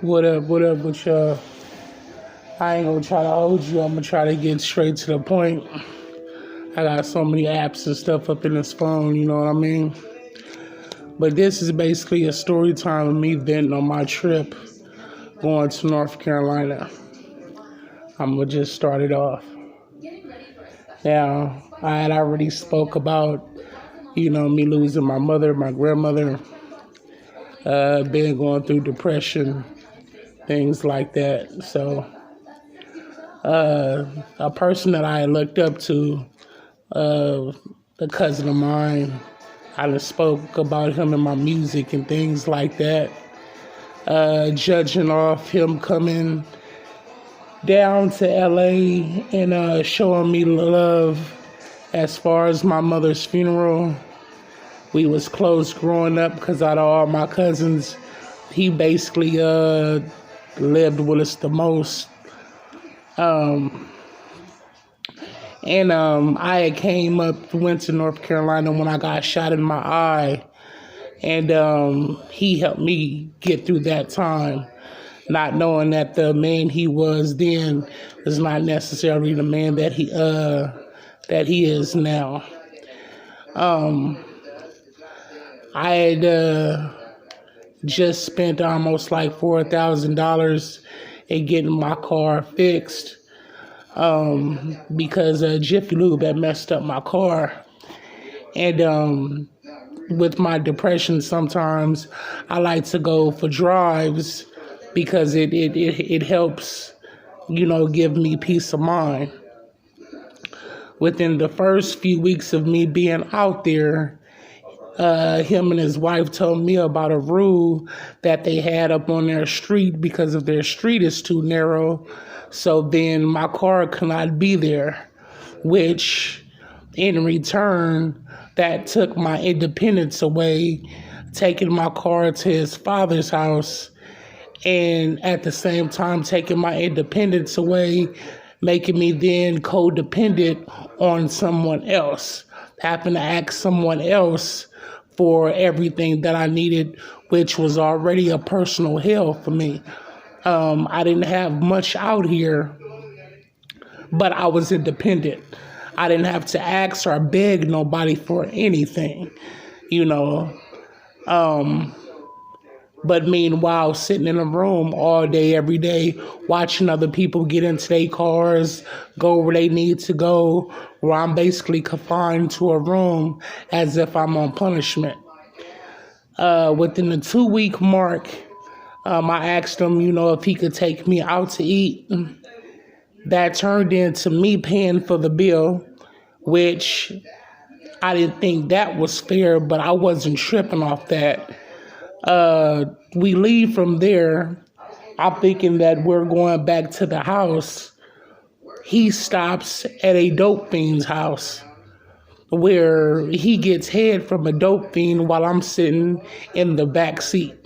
What up with y'all? I ain't gonna try to hold you. I'm gonna try to get straight to the point. I got so many apps and stuff up in this phone, you know what I mean? But this is basically a story time of me venting on my trip going to North Carolina. I'm gonna just start it off. Now, I had already spoke about, me losing my mother, my grandmother, being going through depression, things like that. So, a person that I looked up to, a cousin of mine, I just spoke about him and my music and things like that. Judging off him coming down to LA and showing me love as far as my mother's funeral. We was close growing up because out of all my cousins, he basically lived with us the most. I had went to North Carolina when I got shot in my eye, and he helped me get through that time, not knowing that the man he was then was not necessarily the man that he is now. I had just spent almost like $4,000 in getting my car fixed because Jiffy Lube had messed up my car. And with my depression, sometimes I like to go for drives because it helps, give me peace of mind. Within the first few weeks of me being out there, him and his wife told me about a rule that they had up on their street because of their street is too narrow. So then my car cannot be there, which in return, that took my independence away, taking my car to his father's house, and at the same time taking my independence away, making me then codependent on someone else, having to ask someone else for everything that I needed, which was already a personal hell for me. I didn't have much out here, but I was independent. I didn't have to ask or beg nobody for anything, But meanwhile, sitting in a room all day, every day, watching other people get into their cars, go where they need to go, where I'm basically confined to a room as if I'm on punishment. Within the 2-week mark, I asked him, if he could take me out to eat. That turned into me paying for the bill, which I didn't think that was fair, but I wasn't tripping off that. We leave from there. I'm thinking that we're going back to the house. He stops at a dope fiend's house where he gets head from a dope fiend while I'm sitting in the back seat.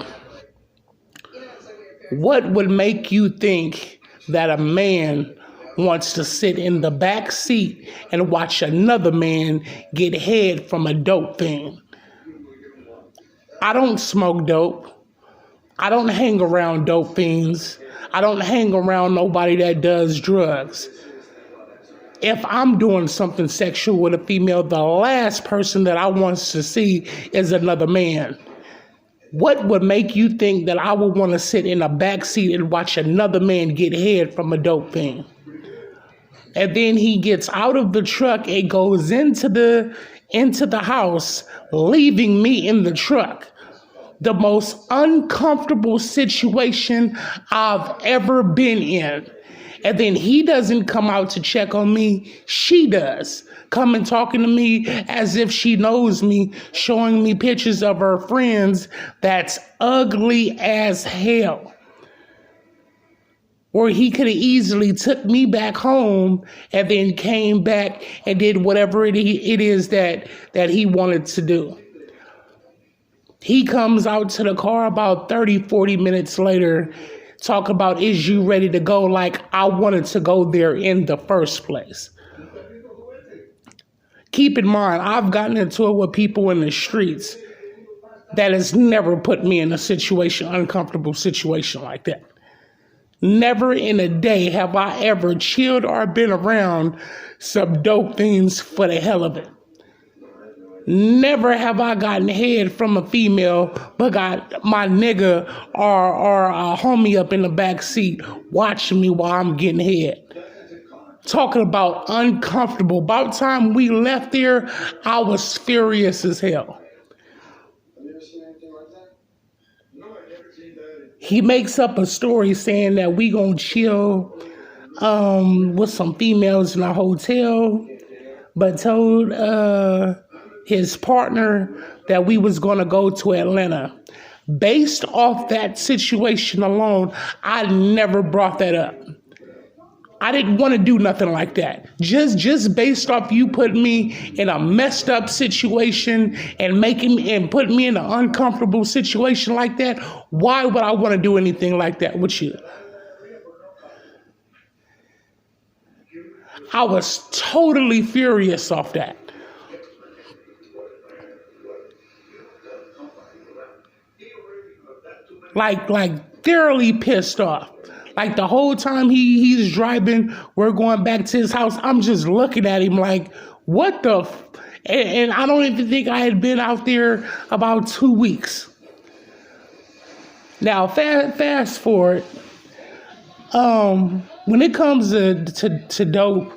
What would make you think that a man wants to sit in the back seat and watch another man get head from a dope fiend? I don't smoke dope. I don't hang around dope fiends. I don't hang around nobody that does drugs. If I'm doing something sexual with a female, the last person that I want to see is another man. What would make you think that I would want to sit in a back seat and watch another man get head from a dope fiend? And then he gets out of the truck and goes into the house, leaving me in the truck. The most uncomfortable situation I've ever been in. And then he doesn't come out to check on me. She does. Come and talking to me as if she knows me, showing me pictures of her friends that's ugly as hell. Or he could have easily took me back home and then came back and did whatever it is that he wanted to do. He comes out to the car about 30, 40 minutes later, talk about, is you ready to go? Like I wanted to go there in the first place. Keep in mind, I've gotten into it with people in the streets. that has never put me in a uncomfortable situation like that. Never in a day have I ever chilled or been around some dope things for the hell of it. Never have I gotten head from a female, but got my nigga or a homie up in the back seat watching me while I'm getting head. Talking about uncomfortable. About time we left there, I was furious as hell. He makes up a story saying that we gonna chill with some females in a hotel, but told his partner that we was gonna go to Atlanta. Based off that situation alone, I never brought that up. I didn't want to do nothing like that. Just based off you putting me in a messed up situation and putting me in an uncomfortable situation like that, why would I want to do anything like that with you? I was totally furious off that. Like thoroughly pissed off. Like the whole time he's driving, we're going back to his house. I'm just looking at him like, what the? And I don't even think I had been out there about 2 weeks. Now, fast forward. When it comes to dope,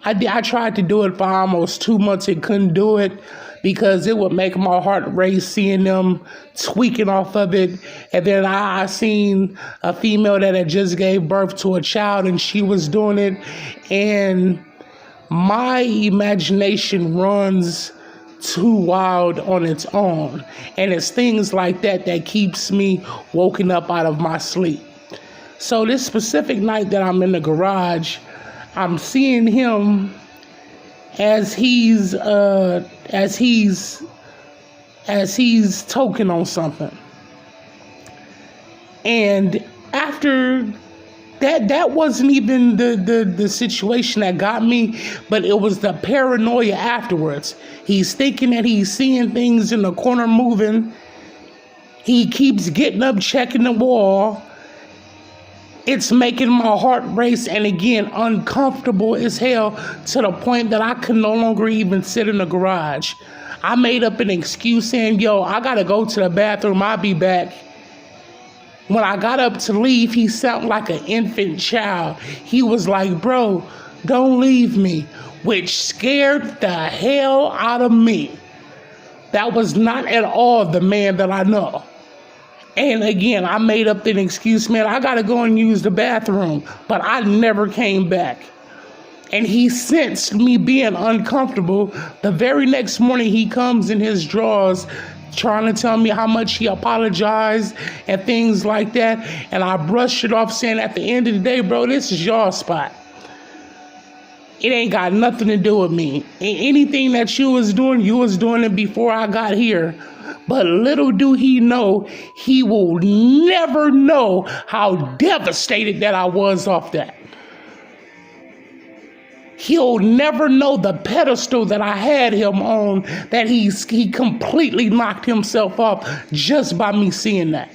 I tried to do it for almost 2 months and couldn't do it because it would make my heart race seeing them tweaking off of it. And then I seen a female that had just gave birth to a child and she was doing it. And my imagination runs too wild on its own. And it's things like that keeps me woken up out of my sleep. So this specific night that I'm in the garage, I'm seeing him as he's toking on something. And after that wasn't even the situation that got me, but it was the paranoia afterwards. He's thinking that he's seeing things in the corner moving. He keeps getting up, checking the wall. It's making my heart race, and again, uncomfortable as hell to the point that I could no longer even sit in the garage. I made up an excuse saying, yo, I gotta go to the bathroom, I'll be back. When I got up to leave, he sounded like an infant child. He was like, bro, don't leave me, which scared the hell out of me. That was not at all the man that I know. And again, I made up an excuse, man, I gotta go and use the bathroom. But I never came back. And he sensed me being uncomfortable. The very next morning, he comes in his drawers trying to tell me how much he apologized and things like that. And I brushed it off saying, at the end of the day, bro, this is your spot. It ain't got nothing to do with me. Anything that you was doing it before I got here. But little do he know, he will never know how devastated that I was off that. He'll never know the pedestal that I had him on, that he completely knocked himself off just by me seeing that.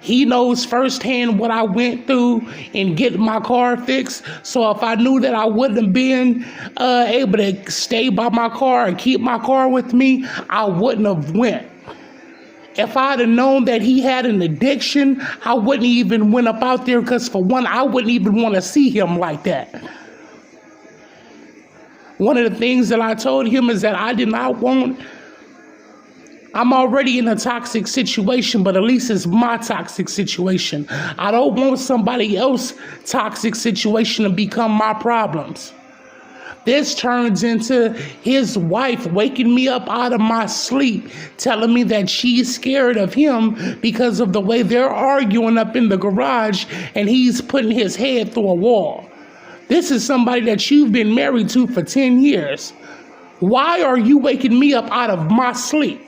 He knows firsthand what I went through in getting my car fixed. So if I knew that I wouldn't have been able to stay by my car and keep my car with me, I wouldn't have went. If I'd have known that he had an addiction, I wouldn't even went up out there because for one, I wouldn't even want to see him like that. One of the things that I told him is that I did not want... I'm already in a toxic situation, but at least it's my toxic situation. I don't want somebody else's toxic situation to become my problems. This turns into his wife waking me up out of my sleep, telling me that she's scared of him because of the way they're arguing up in the garage and he's putting his head through a wall. This is somebody that you've been married to for 10 years. Why are you waking me up out of my sleep?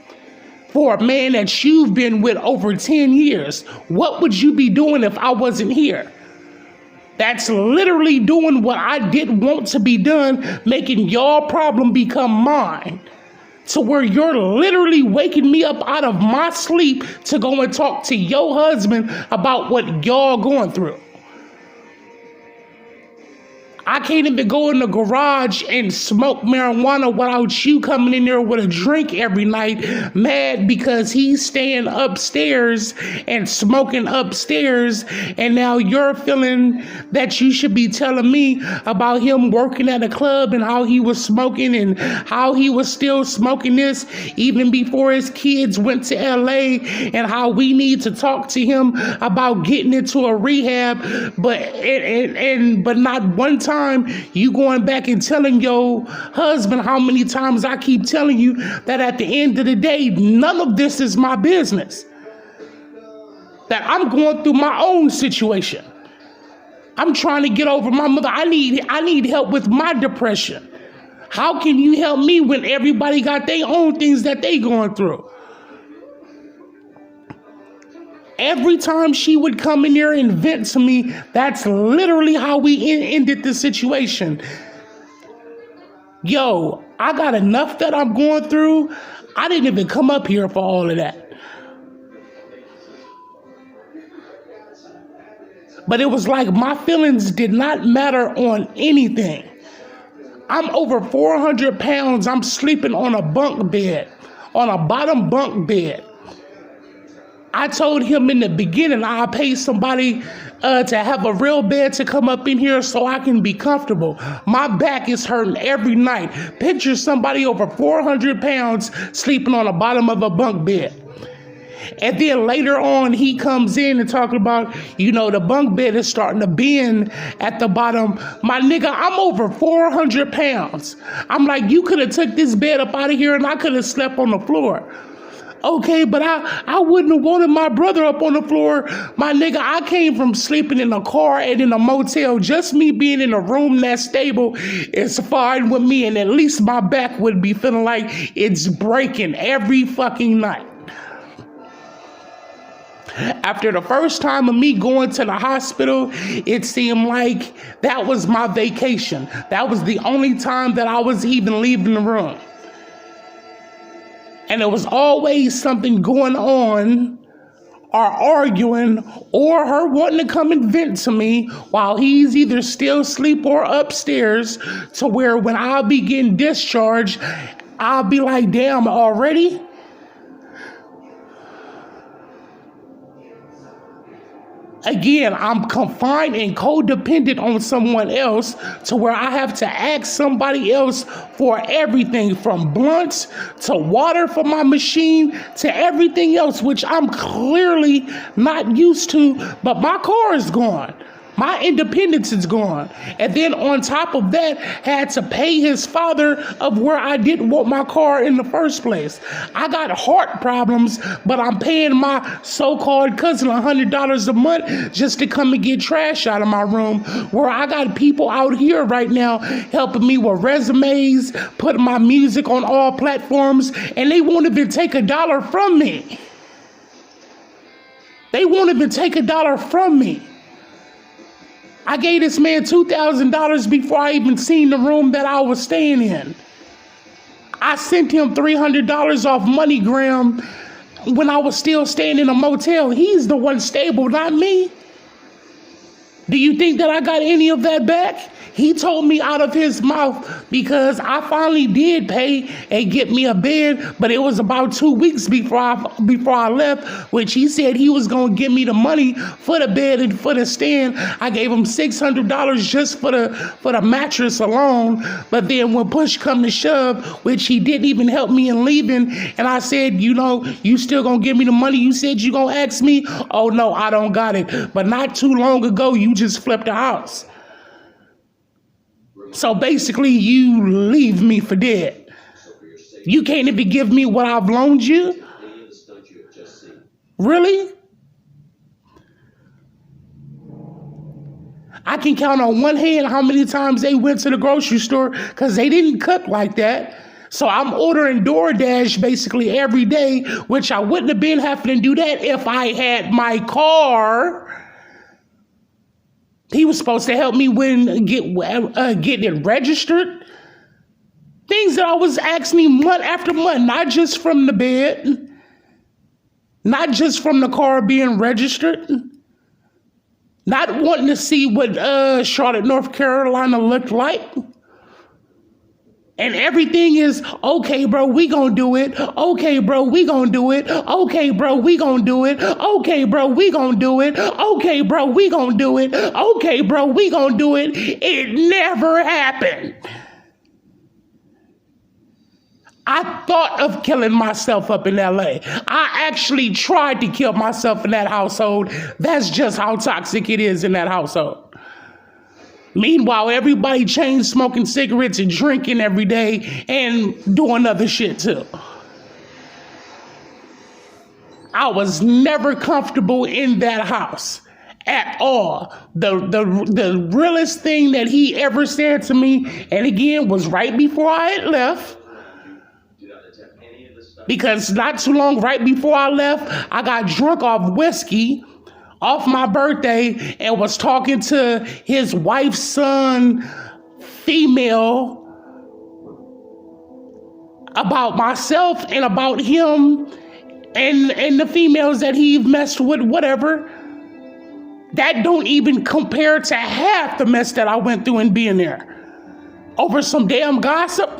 For a man that you've been with over 10 years, what would you be doing if I wasn't here? That's literally doing what I didn't want to be done, making your problem become mine. To where you're literally waking me up out of my sleep to go and talk to your husband about what y'all going through. I can't even go in the garage and smoke marijuana without you coming in there with a drink every night, mad because he's staying upstairs and smoking upstairs, and now you're feeling that you should be telling me about him working at a club and how he was smoking and how he was still smoking this even before his kids went to LA, and how we need to talk to him about getting into a rehab, but not one time you going back and telling your husband how many times I keep telling you that at the end of the day, none of this is my business. That I'm going through my own situation. I'm trying to get over my mother. I need help with my depression. How can you help me when everybody got their own things that they going through? Every time she would come in there and vent to me, that's literally how we ended the situation. Yo, I got enough that I'm going through. I didn't even come up here for all of that. But it was like my feelings did not matter on anything. I'm over 400 pounds. I'm sleeping on a bunk bed, on a bottom bunk bed. I told him in the beginning I'll pay somebody to have a real bed to come up in here so I can be comfortable. My back is hurting every night. Picture somebody over 400 pounds sleeping on the bottom of a bunk bed. And then later on, he comes in and talking about, the bunk bed is starting to bend at the bottom. My nigga, I'm over 400 pounds. I'm like, you could have took this bed up out of here and I could have slept on the floor. Okay, but I wouldn't have wanted my brother up on the floor. My nigga, I came from sleeping in a car and in a motel. Just me being in a room that's stable is fine with me. And at least my back would be feeling like it's breaking every fucking night. After the first time of me going to the hospital, it seemed like that was my vacation. That was the only time that I was even leaving the room. And there was always something going on or arguing or her wanting to come and vent to me while he's either still asleep or upstairs, to where when I'll be getting discharged, I'll be like, damn, already? Again, I'm confined and codependent on someone else, to where I have to ask somebody else for everything from blunts to water for my machine to everything else, which I'm clearly not used to, but my car is gone. My independence is gone. And then on top of that, had to pay his father of where I didn't want my car in the first place. I got heart problems, but I'm paying my so-called cousin $100 a month just to come and get trash out of my room, where I got people out here right now helping me with resumes, putting my music on all platforms, and they won't even take $1 from me. They won't even take $1 from me. I gave this man $2,000 before I even seen the room that I was staying in. I sent him $300 off MoneyGram when I was still staying in a motel. He's the one stable, not me. Do you think that I got any of that back? He told me out of his mouth, because I finally did pay and get me a bed, but it was about 2 weeks before I left, which he said he was going to give me the money for the bed and for the stand. I gave him $600 just for the mattress alone. But then when push come to shove, which he didn't even help me in leaving, and I said, you still going to give me the money you said you going to ask me? Oh, no, I don't got it. But not too long ago, you just flipped the house. So basically, you leave me for dead. You can't even give me what I've loaned you? Really? I can count on one hand how many times they went to the grocery store, because they didn't cook like that. So I'm ordering DoorDash basically every day, which I wouldn't have been having to do that if I had my car. He was supposed to help me get it registered. Things that I was asking me month after month, not just from the bed, not just from the car being registered, not wanting to see what Charlotte, North Carolina looked like. And everything is, okay, bro, we gonna do it. Okay, bro, we gonna do it. Okay, bro, we gonna do it. Okay, bro, we gonna do it. Okay, bro, we gonna do it. Okay, bro, we gonna do it. It never happened. I thought of killing myself up in LA. I actually tried to kill myself in that household. That's just how toxic it is in that household. Meanwhile, everybody chain smoking cigarettes and drinking every day and doing other shit too. I was never comfortable in that house at all. The realest thing that he ever said to me, and again, was right before I had left, because not too long right before I left, I got drunk off whiskey off my birthday and was talking to his wife's son, female, about myself and about him and the females that he messed with, whatever. That don't even compare to half the mess that I went through in being there. Over some damn gossip.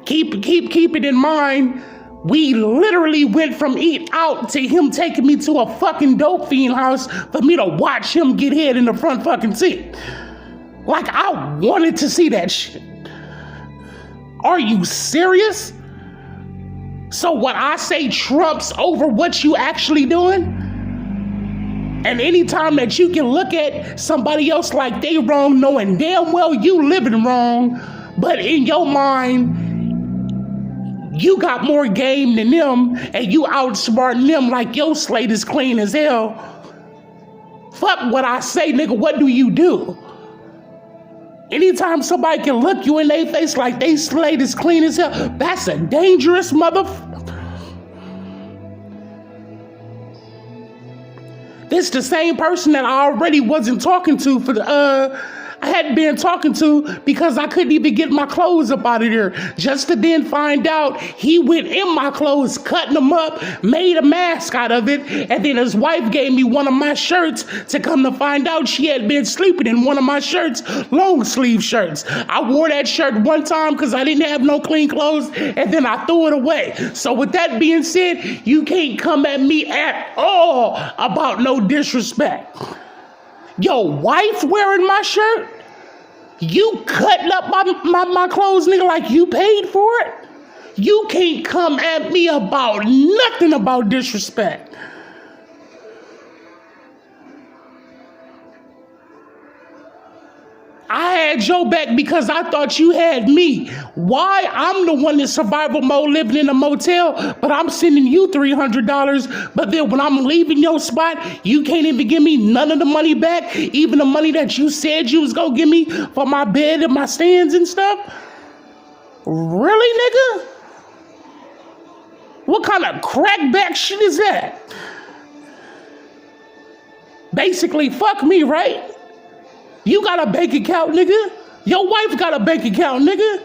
Keep it in mind. We literally went from eat out to him taking me to a fucking dope fiend house for me to watch him get hit in the front fucking seat. Like, I wanted to see that shit. Are you serious? So what I say trumps over what you actually doing? And anytime that you can look at somebody else like they wrong, knowing damn well you living wrong, but in your mind, you got more game than them, and you outsmarting them like your slate is clean as hell. Fuck what I say, nigga. What do you do? Anytime somebody can look you in their face like they slate is clean as hell, that's a dangerous motherfucker. This the same person that I already wasn't talking to for the I hadn't been talking to because I couldn't even get my clothes up out of there. Just to then find out he went in my clothes, cutting them up, made a mask out of it, and then his wife gave me one of my shirts to come to find out she had been sleeping in one of my shirts, long sleeve shirts. I wore that shirt one time because I didn't have no clean clothes, and then I threw it away. So with that being said, you can't come at me at all about no disrespect. Your wife wearing my shirt? You cutting up my clothes, nigga, like you paid for it? You can't come at me about nothing about disrespect. I had your back because I thought you had me. Why? I'm the one in survival mode living in a motel, but I'm sending you $300. But then when I'm leaving your spot, you can't even give me none of the money back, even the money that you said you was gonna give me for my bed and my stands and stuff? Really, nigga? What kind of crackback shit is that? Basically, fuck me, right? You got a bank account, nigga. Your wife got a bank account, nigga.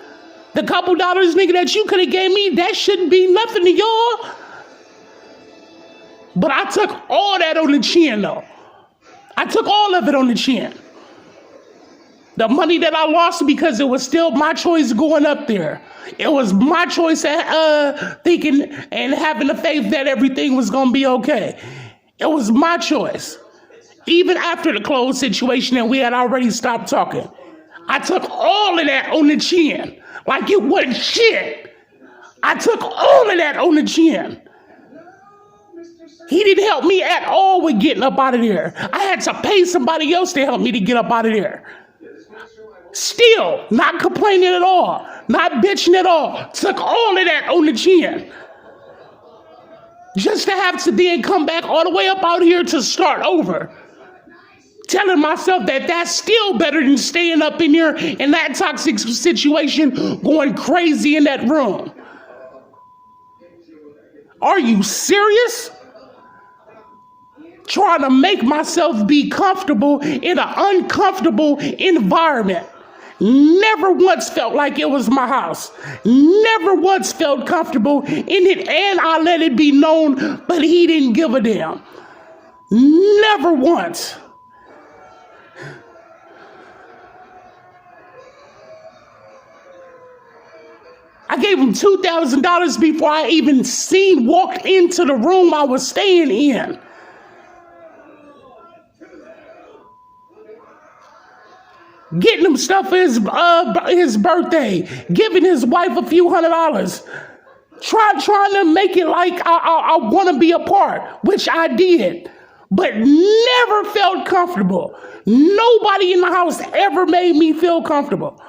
The couple dollars, nigga, that you could have gave me, that shouldn't be nothing to y'all. But I took all that on the chin, though. I took all of it on the chin. The money that I lost because it was still my choice going up there. It was my choice thinking and having the faith that everything was going to be okay. It was my choice. Even after the closed situation and we had already stopped talking, I took all of that on the chin. Like it wasn't shit. I took all of that on the chin. He didn't help me at all with getting up out of there. I had to pay somebody else to help me to get up out of there. Still, not complaining at all. Not bitching at all. Took all of that on the chin. Just to have to then come back all the way up out here to start over. Telling myself that that's still better than staying up in here in that toxic situation, going crazy in that room. Are you serious? trying to make myself be comfortable in an uncomfortable environment. Never once felt like it was my house. Never once felt comfortable in it, and I let it be known, but he didn't give a damn. Never once. I gave him $2,000 before I even walked into the room I was staying in. Getting him stuff for his birthday, giving his wife a few $100s, trying to make it like I want to be a part, which I did, but never felt comfortable. Nobody in the house ever made me feel comfortable.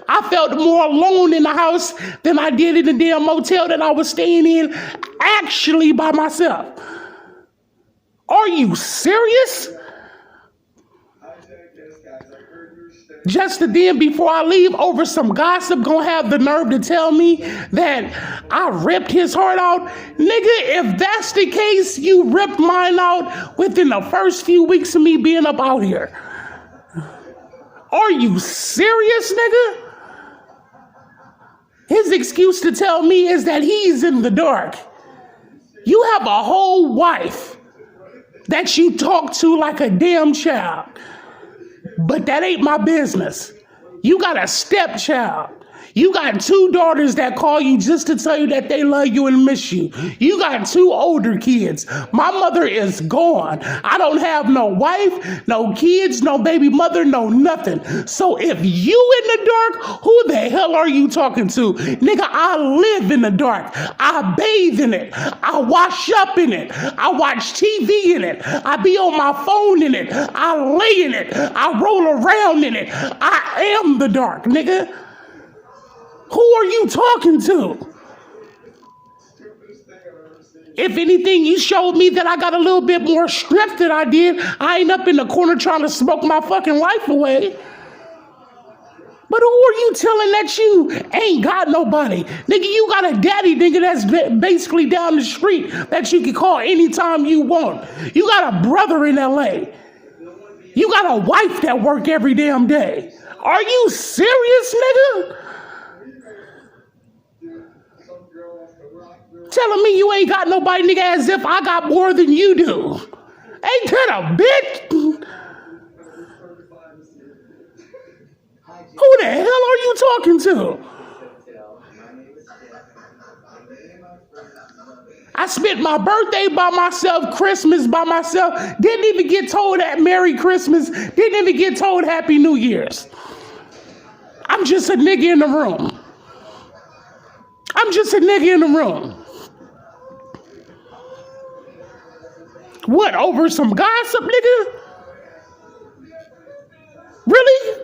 I felt more alone in the house than I did in the damn motel that I was staying in, actually by myself. Are you serious? Just then, before I leave, over some gossip, gonna have the nerve to tell me that I ripped his heart out. Nigga, if that's the case, you ripped mine out within the first few weeks of me being up out here. Are you serious, nigga? His excuse to tell me is that he's in the dark. You have a whole wife that you talk to like a damn child. But that ain't my business. You got a stepchild. You got 2 daughters that call you just to tell you that they love you and miss you. You got 2 older kids. My mother is gone. I don't have no wife, no kids, no baby mother, no nothing. So if you in the dark, who the hell are you talking to? Nigga, I live in the dark. I bathe in it. I wash up in it. I watch TV in it. I be on my phone in it. I lay in it. I roll around in it. I am the dark, nigga. Who are you talking to? If anything, you showed me that I got a little bit more strength than I did. I ain't up in the corner trying to smoke my fucking life away. But who are you telling that you ain't got nobody? Nigga, you got a daddy, nigga, that's basically down the street that you can call anytime you want. You got a brother in LA. You got a wife that work every damn day. Are you serious, nigga? Telling me you ain't got nobody, nigga, as if I got more than you do. Ain't that a bitch? Who the hell are you talking to? I spent my birthday by myself, Christmas by myself, didn't even get told that Merry Christmas, didn't even get told Happy New Year's. I'm just a nigga in the room. I'm just a nigga in the room. What, over some gossip, nigga? Really?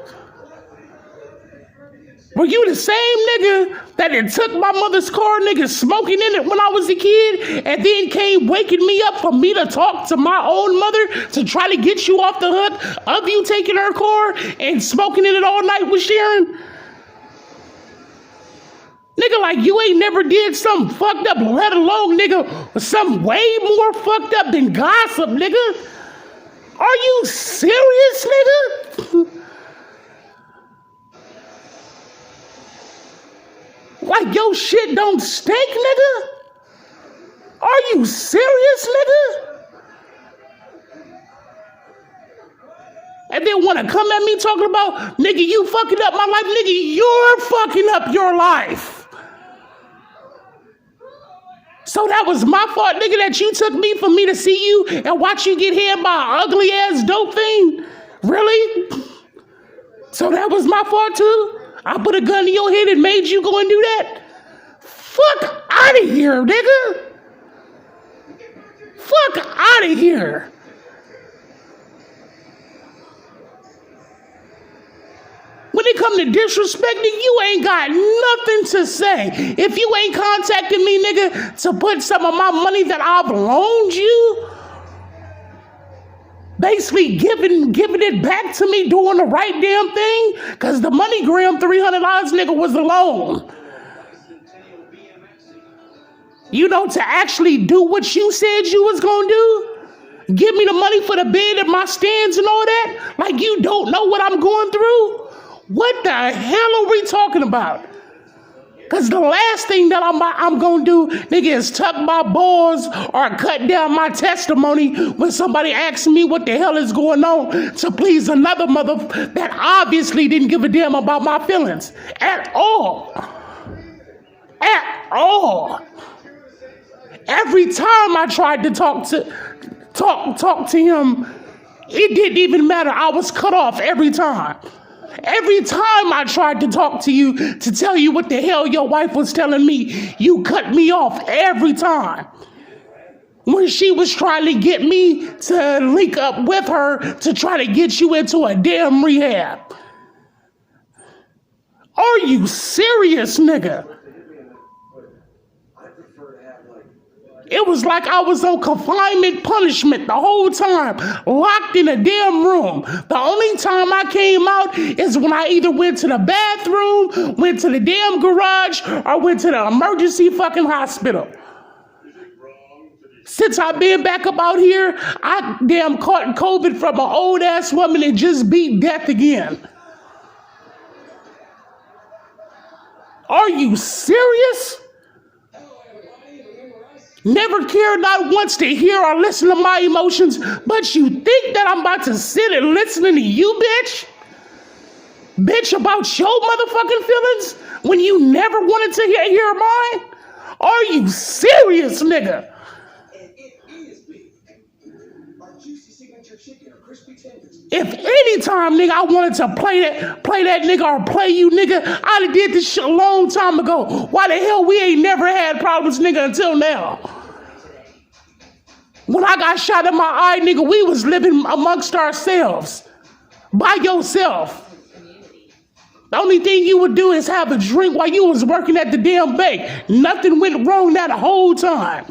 Were you the same nigga that had took my mother's car, nigga, smoking in it when I was a kid, and then came waking me up for me to talk to my own mother to try to get you off the hook of you taking her car and smoking in it all night with Sharon? Nigga, like you ain't never did something fucked up, let alone, nigga, something way more fucked up than gossip, nigga. Are you serious, nigga? Like your shit don't stink, nigga? Are you serious, nigga? And then want to come at me talking about, nigga, you fucking up my life. Nigga, you're fucking up your life. So that was my fault, nigga, that you took me for me to see you and watch you get hit by an ugly ass dope thing? Really? So that was my fault too? I put a gun in your head and made you go and do that? Fuck out of here, nigga. Fuck out of here. When it come to disrespecting, you ain't got nothing to say. If you ain't contacting me, nigga, to put some of my money that I've loaned you, basically giving it back to me, doing the right damn thing, because the MoneyGram $300, nigga, was a loan. You know, to actually do what you said you was gonna do, Give me the money for the bed and my stands and all that? Like you don't know what I'm going through? What the hell are we talking about? Because the last thing that I'm going to do, nigga, is tuck my balls or cut down my testimony when somebody asks me what the hell is going on to please another mother that obviously didn't give a damn about my feelings at all. At all. Every time I tried to talk to him, it didn't even matter. I was cut off every time. Every time I tried to talk to you to tell you what the hell your wife was telling me, you cut me off every time. When she was trying to get me to link up with her to try to get you into a damn rehab. Are you serious, nigga? It was like I was on confinement punishment the whole time, locked in a damn room. The only time I came out is when I either went to the bathroom, went to the damn garage, or went to the emergency fucking hospital. Since I've been back up out here, I damn caught COVID from an old ass woman and just beat death again. Are you serious? Never cared not once to hear or listen to my emotions, but you think that I'm about to sit and listen to you, bitch? Bitch, about your motherfucking feelings when you never wanted to hear mine? Are you serious, nigga? If any time, nigga, I wanted to play that nigga or play you, nigga, I'd have did this shit a long time ago. Why the hell we ain't never had problems, nigga, until now? When I got shot in my eye, nigga, we was living amongst ourselves. By yourself. The only thing you would do is have a drink while you was working at the damn bank. Nothing went wrong that whole time.